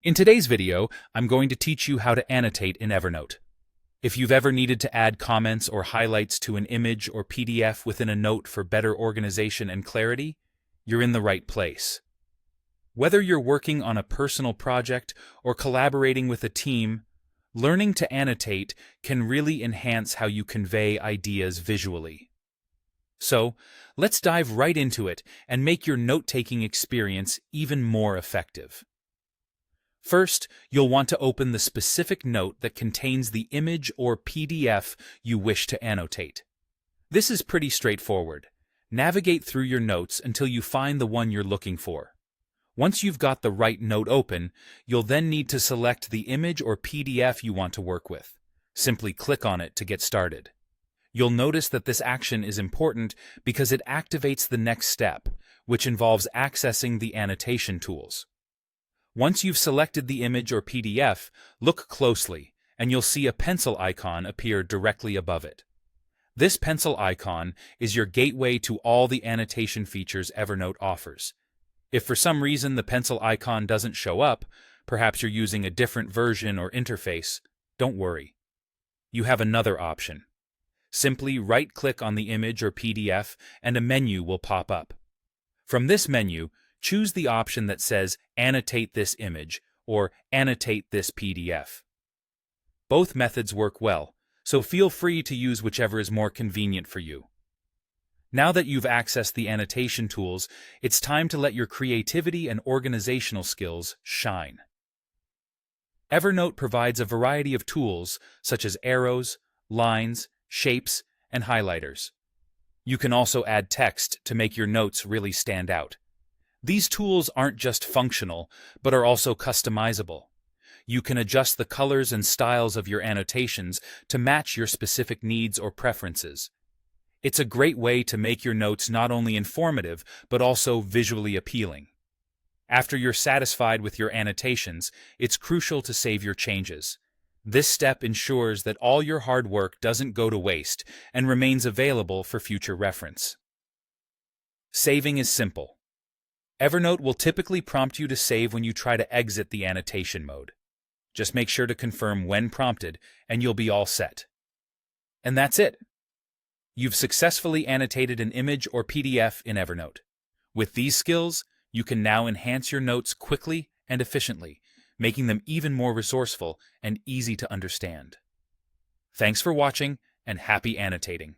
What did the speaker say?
In today's video, I'm going to teach you how to annotate in Evernote. If you've ever needed to add comments or highlights to an image or PDF within a note for better organization and clarity, you're in the right place. Whether you're working on a personal project or collaborating with a team, learning to annotate can really enhance how you convey ideas visually. So, let's dive right into it and make your note-taking experience even more effective. First, you'll want to open the specific note that contains the image or PDF you wish to annotate. This is pretty straightforward. Navigate through your notes until you find the one you're looking for. Once you've got the right note open, you'll then need to select the image or PDF you want to work with. Simply click on it to get started. You'll notice that this action is important because it activates the next step, which involves accessing the annotation tools. Once you've selected the image or PDF, look closely, and you'll see a pencil icon appear directly above it. This pencil icon is your gateway to all the annotation features Evernote offers. If for some reason the pencil icon doesn't show up, perhaps you're using a different version or interface, don't worry. You have another option. Simply right-click on the image or PDF and a menu will pop up. From this menu, choose the option that says Annotate this image or Annotate this PDF. Both methods work well, so feel free to use whichever is more convenient for you. Now that you've accessed the annotation tools, it's time to let your creativity and organizational skills shine. Evernote provides a variety of tools such as arrows, lines, shapes, and highlighters. You can also add text to make your notes really stand out. These tools aren't just functional, but are also customizable. You can adjust the colors and styles of your annotations to match your specific needs or preferences. It's a great way to make your notes not only informative, but also visually appealing. After you're satisfied with your annotations, it's crucial to save your changes. This step ensures that all your hard work doesn't go to waste and remains available for future reference. Saving is simple. Evernote will typically prompt you to save when you try to exit the annotation mode. Just make sure to confirm when prompted, and you'll be all set. And that's it. You've successfully annotated an image or PDF in Evernote. With these skills, you can now enhance your notes quickly and efficiently, making them even more resourceful and easy to understand. Thanks for watching, and happy annotating.